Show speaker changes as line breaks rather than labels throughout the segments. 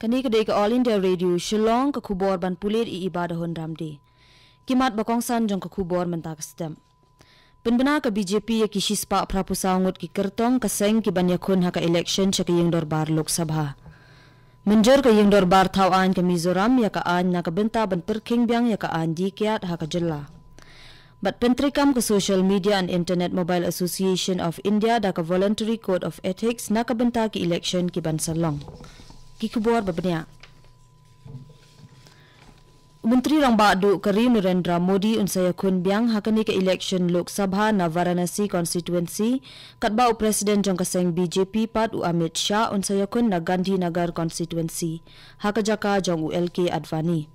Kani kedai ke All India Radio Shillong ke kubor ban pulit I ibadah hon ramdi. Kimat bakongsan jong ke kubor mentak stem. Penbena ke BJP ya kishispa prapusangut ki kertong keseng ki ban yakun haka election cha ke yung dorbar Lok Sabha. Menjor ke yung dorbar tauan ke Mizoram ya ka an na ke benta ban perking biang ya ka an dikiat haka jela. But pentrikam ke Social Media and Internet Mobile Association of India da ke Voluntary Code of Ethics na ke benta ki election ki ban salong. Kikubor babnya. Menteri Rang Badu Kari Narendra Modi unsaya kun biang hakani ke election Lok Sabha na Varanasi constituency katbau Presiden jong kaseng BJP pat u Amit Shah unsaya kun na Gandhi Nagar constituency hakajaka jong ULK Advani.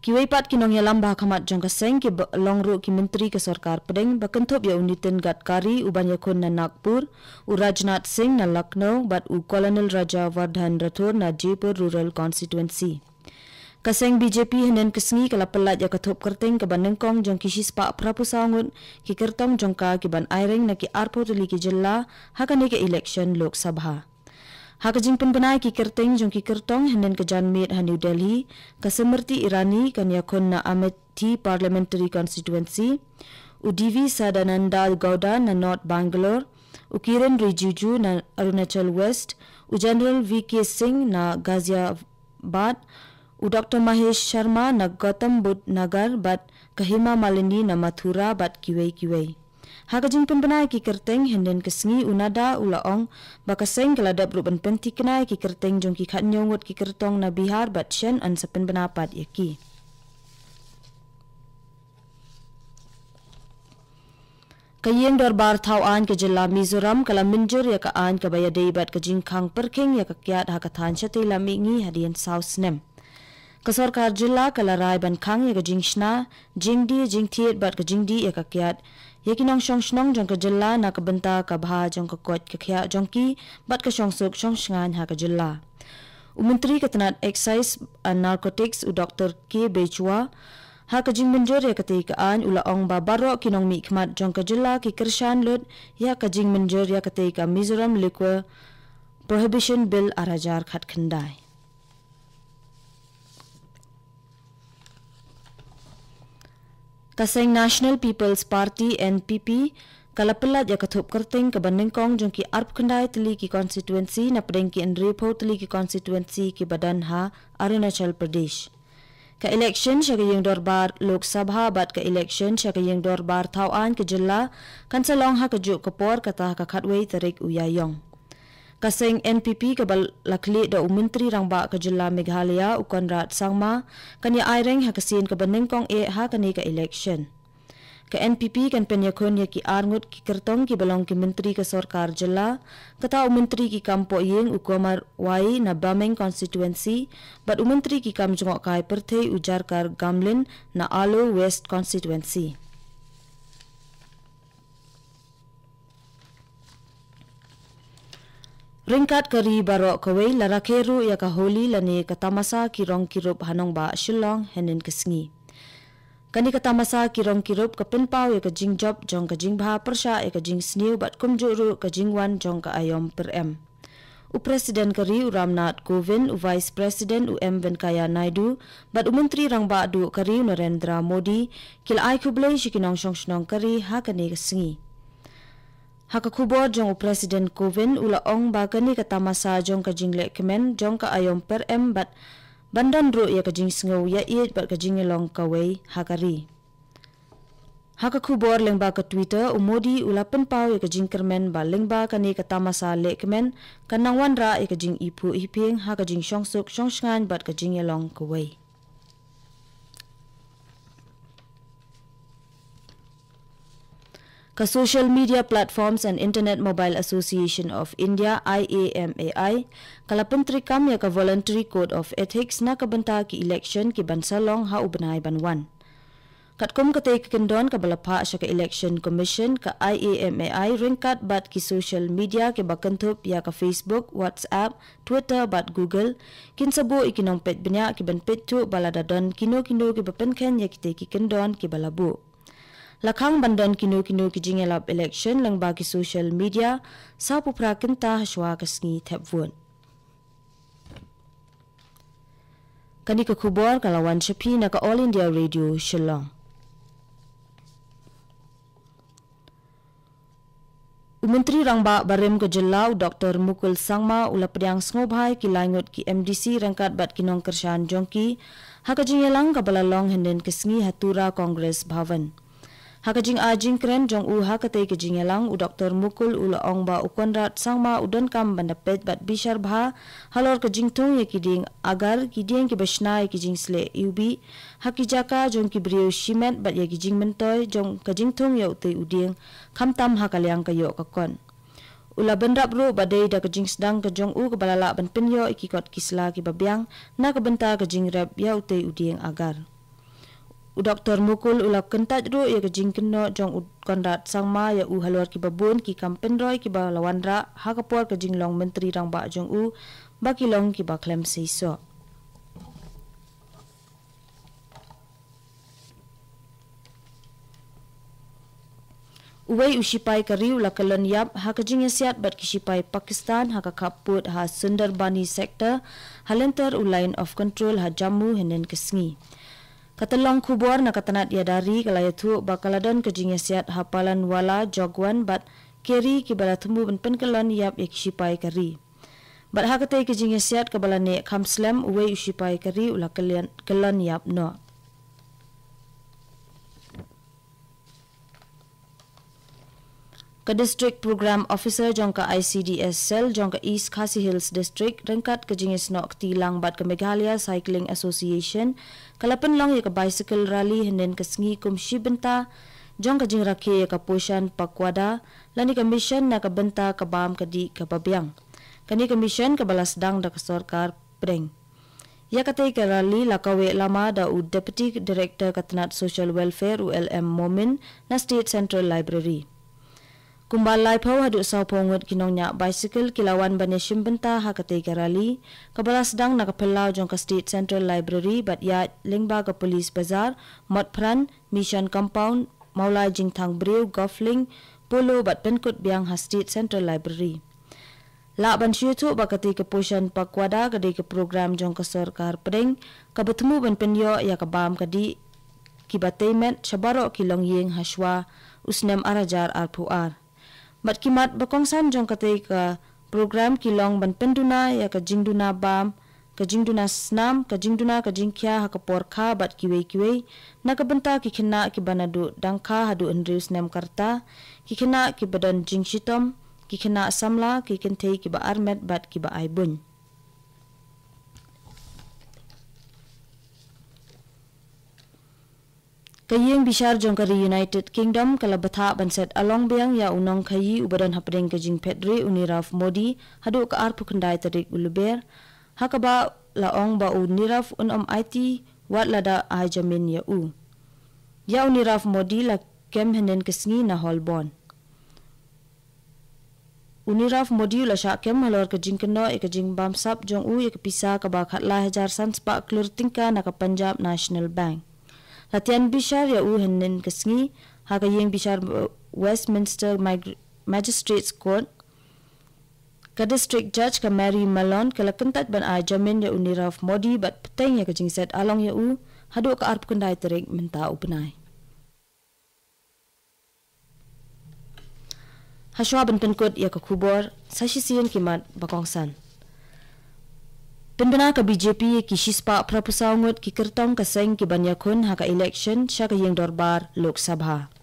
Kiwai pat kinong yalam bahakamat jong kaseng ki longru ki menteri ke Sarkar Pedeng bakentup ya unitin Gadkari u banyakun na Nagpur u Rajnath Singh na Lucknow bat u Colonel Raja Vardhan Rathore na Jaipur Rural Constituency. Kaseng BJP henen kesengi kala pelat ya katop kerteng ke Banengkong jong kishispa prapusangut ki kertong jongka ki ban airing na ki arpo tuli ki jella hakani ke election Lok Sabha. Hakajing penbenai ki kerteng jong ki kertong henen ke Janmit ha New Delhi ke Semerti Irani kan yakun na Amethi Parliamentary Constituency u Divi Sadananda Gowda na North Bangalore u Kiran Rijiju na Arunachal West u General VK Singh na Ghaziabad u Dr. Mahesh Sharma na Gautam Buddh Nagar bat Kahima Malini na Mathura bat kiwai. Hakajing penbenai ki kerteng henden kesengi unada ulaong bakaseng keladap ruban penti kenai ki kerteng jong ki khatnyongut ki kertong na Bihar bat shen an sepen benapat yaki. Kayeng dorbar tauan ke jela Mizoram kala menjur ya ka an ke bayadei bat ke jingkang perking ya ka kiat hakatan syati lamingi hadian South Nem. Kesorkar jela kala rai ban kang ya ka jingshna jingdi jingtiet bat ke jingdi ya ka kiat ya kinong shong shnong jong ke jela na ka benta ka bha jong ka kot ke khya jong ki bat ke shong suk shong shngan ha ka jela. Menteri Ketenat Excise and Narcotics u Dr. K. Bechua ha ka jing menjur ya ka tei ka an ulaong ba baro kinong mi khmat jong ka jela ki kershan lut ya ka jing menjur ya ka tei ka Mizoram Liquor Prohibition Bill arajar khat khandai. Kaseng National People's Party NPP kalapelat ya kathup kerteng ke Banengkong jong ki arp khandai teli ki constituency na pedeng ki Enripo teli ki constituency ki Badanha Arunachal Pradesh. Ka election sya ka yung dorbar Lok Sabha bat ka election sya ka yung dorbar tauan ke jela kan salong ha ka juk kapor kata ka khatwei tarik uyayong. Kaseng NPP ke balakli da Menteri Rangba ke jela Meghalaya u Konrad Sangma kan ya aireng ha kasin ke Banengkong ha kani ka election. Ke NPP kan penyakun ya ki arngut ki kertong ki balong ki menteri ke Sarkar jela kata menteri ki kampo yeng u Komar Wai na Bameng constituency bat menteri ki kam jongok kai perthei ujar kar Gamlin na Alo West constituency. Ringkat kari barok kawai larakeru ya ka holi lani katamasa kirong kirup hanong ba Shillong henen kesengi. Kani katamasa kirong kirup ka penpau ya ka jing job jong ka jing bha persha ya ka jing sniu bat kumjuru ka jing wan jong ka ayom per em. U Presiden kari u Ramnath Kovind u Vice President u M Venkaya Naidu bat u Menteri Rang Badu kari Narendra Modi kil ai kublai shikinong shong kari ha kani kesengi. Haka kubor jong Presiden Kovind ulaong bagani katamasa jong ka jingle kemen jong ka ayom per em bat bandan ru ya ka jing sngau ya iet bat ka jingelong kawai hakari. Haka kubor lengba ka Twitter Modi ulapen pau ya ka jing kermen ba lengba kani katamasa le kemen kanang wanra ya ka jing ipu iping haka jing shongsuk shongsngan bat ka jingelong kawai. Ka Social Media Platforms and Internet Mobile Association of India IAMAI kala pentrikam ya ka Voluntary Code of Ethics na kabenta ki election ki bansalong ha ubenai banwan. Katkom katay kikendon ka balapa siya ka Election Commission ka IAMAI ringkat bat ki social media ki bakentup ya ka Facebook, WhatsApp, Twitter bat Google kinsabo ikinong pet benya ki banpet tu baladadon kino ki bapenken ya kitay kikendon ki balabu. Lakang bandan kino ki jingelap election lang bagi social media sa puprakenta haswa kasngi tepvun. Kani ke kubor kalawan Shapi na ka All India Radio Shillong. Menteri Rangba Barem ke Jelau Dr. Mukul Sangma ula pediang ngobhai ki langut ki MDC rangkat bat kinong kershan jongki hakajing yelang ka balalong henden kesngi hatura Kongres Bhavan. Hakajing ajing kren jong u hakatei ke jing yelang u Dr. Mukul ula ongba ukonrat Sangma udon kam bandapet bat bishar bha halor ke jing tung ye kiding agar kiding ki besnai ki jing sle ubi hakijaka jong ki brio shimet bat ye ki jing mentoy jong ke jing tung ye utei uding kamtam hakalyang kayo kakon. Ula bendrap ru badai da ke jing sedang ke jong u ke balala ban penyo ikikot kisla ki babiang na ke benta ke jing rep ya utei uding agar. U Dr. Mukul ula kentat ru ya ke jing keno jong u konrat Sangma ya u halor ki babun ki kampen roy ki ba lawandra hakapor ke jing long menteri Rangba jong u baki long ki ba klem seiso. Uwei usipai kari ula kalon yap hakajing yasiat bat kisipai Pakistan hakakaput ha Sundarbani sector halenter u line of control ha Jammu henen kesngi. Katalong kubor na katanat ya dari kalayatu bakaladon kajing yasiat hapalan wala jogwan bat keri kibala tumbu ben penkelon yap ya kisipai kari. Bat hakatai kajing yasiat kabalane kamslem uwei usipai kari ula kalon yap no. Ke District Program Officer jongka ICDS Cell jongka East Khasi Hills District rengkat ke jingis nok tilang bat ke Meghalaya Cycling Association kalapan long ya ke bicycle rally henden ke sengi kumshi benta jongka jing rakhe ya ke Poshan Pakwada lani ke mission na ke benta ke bam ke di ke babiang kani ke mission ke balas dang da ke Sarkar Preng. Ya katai ke rally lakawe lama da u Deputy Director Katanat Social Welfare ULM Momin na State Central Library. Kumbal lai pau hadu sau pongut kinongnya bicycle kilawan baneshim benta hakatai garali kabalas dang nakapelau jong ka State Central Library bat ya lingba ka Police Bazar Motpran Mission Compound Maulai Jingthang Breu Gofling Polo bat penkut biang ha State Central Library. La ban syutu bakati ke Poshan Pakwada kadai ke program jong ka Sarkar Preng ka bertemu ban penyo ya ka bam kadi kibataimet shabaro kilong yeng haswa usnem arajar arpuar. Mat kimat bakongsan jong katai ke program kilong ban penduna ya ke jingduna bam, ke jingduna snam, ke jingduna ke jingkya ha ke porka bat kiwei na ke benta ki kena ki banadu dangka hadu Andrews nem karta, ki kena ki badan jingshitom, ki kena samla ki kentei ki ba armet bat ki ba aibun. Kayeng bishar jong kari United Kingdom kala batha banset along biang ya unong kayi ubadan hapring ke jing Pedri Uniraf Modi hadu ka arpu kendai tarik uluber hakaba laong ba Uniraf IT wat lada ajamin ya u. Ya Uniraf Modi la kem henen kesngi na Holborn. Uniraf Modi la syak kem halor ke jing keno ke jing bamsap jong u ya kepisa ka ba khatla hajar sans pa klur tingka na ka Punjab National Bank. Latihan bishar ya u henen kesngi haka yeng bishar Westminster Magistrates Court ka District Judge ka Mary Malone kala kentat ban ajamin ya Uniraf Modi bat peteng ya kajing set along ya u hadu ka arp kendai terik menta upenai. Haswa ban penkut ya ka kubor sasisian kimat bakongsan. Penbena ka BJP ki shispa prapusaungut ki kertong ka seng ki banyakun haka election sya ka yeng dorbar Lok Sabha.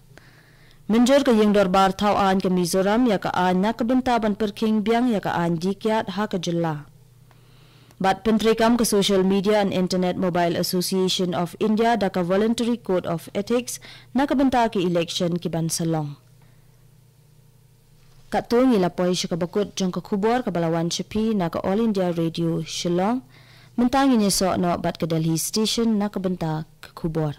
Menjor ka yeng dorbar tau an ka Mizoram ya ka an na ka bentaban perking biang ya ka an dikyat haka jela. Bat pentrekam ka Social Media and Internet Mobile Association of India da ka Voluntary Code of Ethics na ka benta ki election ki ban salong. Katung ilapoy siya kabakot jong kakubor kabalawan Shapi na ka All India Radio Shillong. Mentangin niya so no bat ka Delhi Station na kabenta kakubor.